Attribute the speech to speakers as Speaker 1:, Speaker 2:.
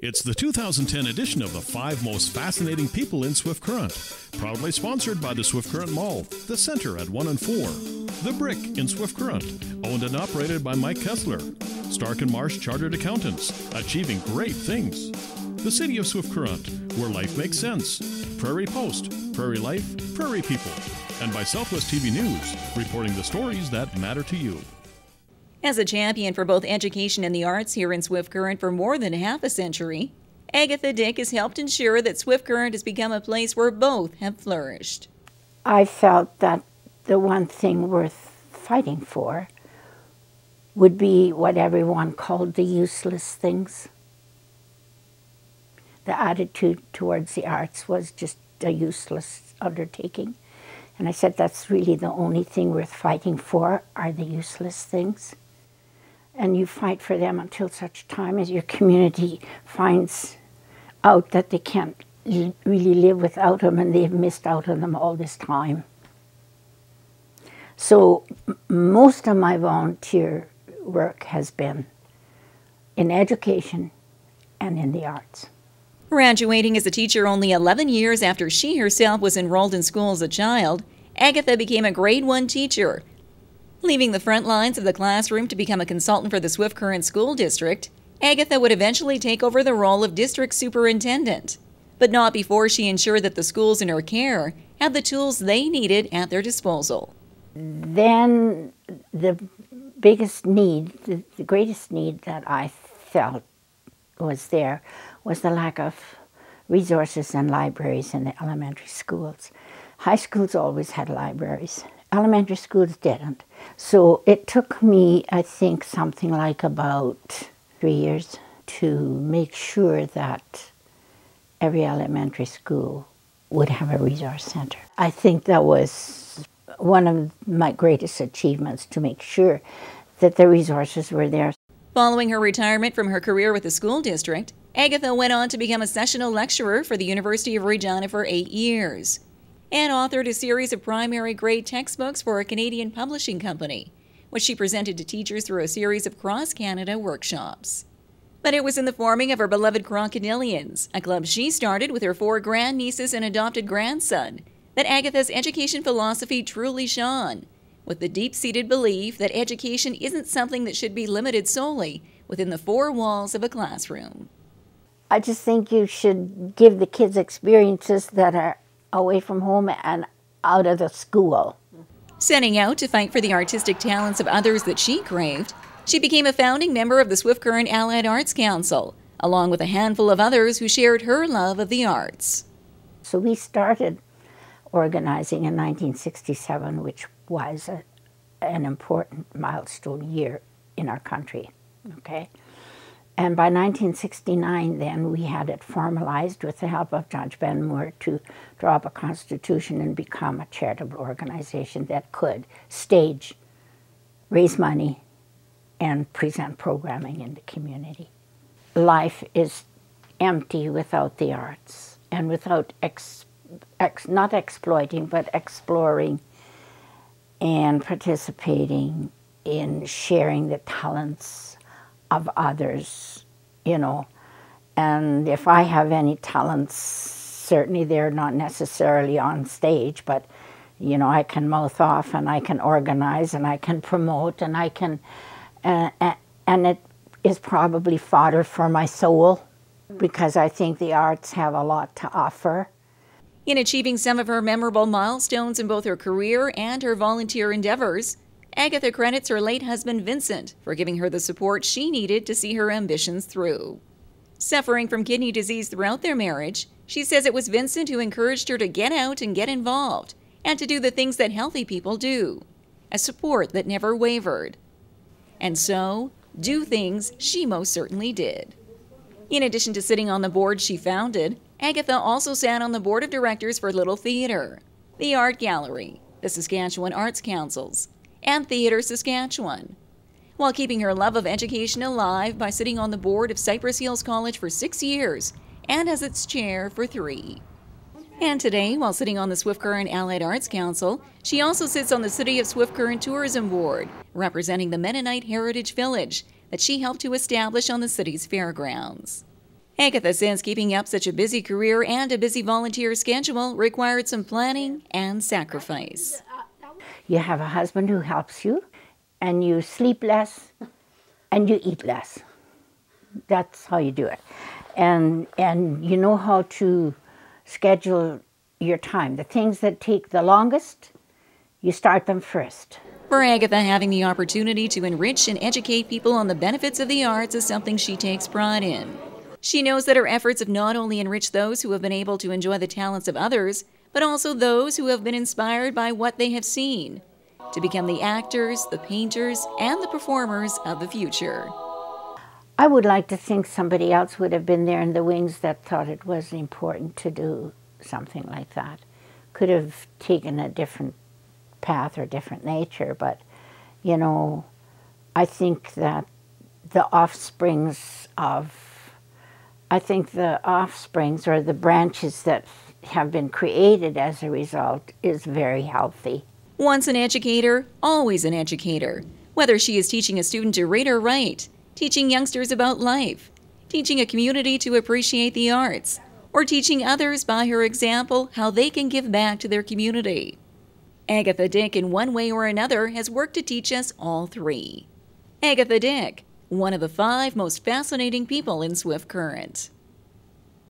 Speaker 1: It's the 2010 edition of the 5 Most Fascinating People in Swift Current, proudly sponsored by the Swift Current Mall, the Center at 1 and 4, The Brick in Swift Current, owned and operated by Mike Kessler, Stark and Marsh Chartered Accountants, achieving great things, the City of Swift Current, where life makes sense, Prairie Post, Prairie Life, Prairie People, and by Southwest TV News, reporting the stories that matter to you.
Speaker 2: As a champion for both education and the arts here in Swift Current for more than half a century, Agatha Dyck has helped ensure that Swift Current has become a place where both have flourished.
Speaker 3: I felt that the one thing worth fighting for would be what everyone called the useless things. The attitude towards the arts was just a useless undertaking. And I said that's really the only thing worth fighting for, are the useless things. And you fight for them until such time as your community finds out that they can't really live without them and they've missed out on them all this time. So most of my volunteer work has been in education and in the arts.
Speaker 2: Graduating as a teacher only 11 years after she herself was enrolled in school as a child, Agatha became a grade 1 teacher. Leaving the front lines of the classroom to become a consultant for the Swift Current School District, Agatha would eventually take over the role of district superintendent, but not before she ensured that the schools in her care had the tools they needed at their disposal.
Speaker 3: Then the biggest need, the greatest need that I felt was there was the lack of resources and libraries in the elementary schools. High schools always had libraries. Elementary schools didn't. So it took me, I think, something like about 3 years to make sure that every elementary school would have a resource center. I think that was one of my greatest achievements, to make sure that the resources were there.
Speaker 2: Following her retirement from her career with the school district, Agatha went on to become a sessional lecturer for the University of Regina for 8 years, and authored a series of primary grade textbooks for a Canadian publishing company, which she presented to teachers through a series of cross-Canada workshops. But it was in the forming of her beloved Crocodilians, a club she started with her 4 grandnieces and adopted grandson, that Agatha's education philosophy truly shone, with the deep-seated belief that education isn't something that should be limited solely within the 4 walls of a classroom.
Speaker 3: I just think you should give the kids experiences that are away from home and out of the school.
Speaker 2: Setting out to fight for the artistic talents of others that she craved, she became a founding member of the Swift Current Allied Arts Council, along with a handful of others who shared her love of the arts.
Speaker 3: So we started organizing in 1967, which was an important milestone year in our country, okay? And by 1969, then, we had it formalized with the help of Judge Ben Moore to draw up a constitution and become a charitable organization that could stage, raise money, and present programming in the community. Life is empty without the arts and without not exploiting, but exploring and participating in sharing the talents of others, you know. And if I have any talents, certainly they're not necessarily on stage, but, you know, I can mouth off and I can organize and I can promote and I can, and it is probably fodder for my soul, because I think the arts have a lot to offer.
Speaker 2: In achieving some of her memorable milestones in both her career and her volunteer endeavors, Agatha credits her late husband Vincent for giving her the support she needed to see her ambitions through. Suffering from kidney disease throughout their marriage, she says it was Vincent who encouraged her to get out and get involved, and to do the things that healthy people do, a support that never wavered. And so, do things she most certainly did. In addition to sitting on the board she founded, Agatha also sat on the board of directors for Little Theatre, the Art Gallery, the Saskatchewan Arts Councils, and Theatre Saskatchewan, while keeping her love of education alive by sitting on the board of Cypress Hills College for 6 years and as its chair for 3. And today, while sitting on the Swift Current Allied Arts Council, she also sits on the City of Swift Current Tourism Board, representing the Mennonite Heritage Village that she helped to establish on the city's fairgrounds. Agatha says keeping up such a busy career and a busy volunteer schedule required some planning and sacrifice.
Speaker 3: You have a husband who helps you, and you sleep less, and you eat less. That's how you do it. And you know how to schedule your time. The things that take the longest, you start them first.
Speaker 2: For Agatha, having the opportunity to enrich and educate people on the benefits of the arts is something she takes pride in. She knows that her efforts have not only enriched those who have been able to enjoy the talents of others, but also those who have been inspired by what they have seen, to become the actors, the painters, and the performers of the future.
Speaker 3: I would like to think somebody else would have been there in the wings that thought it was important to do something like that. Could have taken a different path or different nature, but, you know, I think that the offsprings or the branches that have been created as a result is very healthy.
Speaker 2: Once an educator, always an educator. Whether she is teaching a student to read or write, teaching youngsters about life, teaching a community to appreciate the arts, or teaching others by her example how they can give back to their community. Agatha Dyck, in one way or another, has worked to teach us all three. Agatha Dyck, one of the 5 most fascinating people in Swift Current.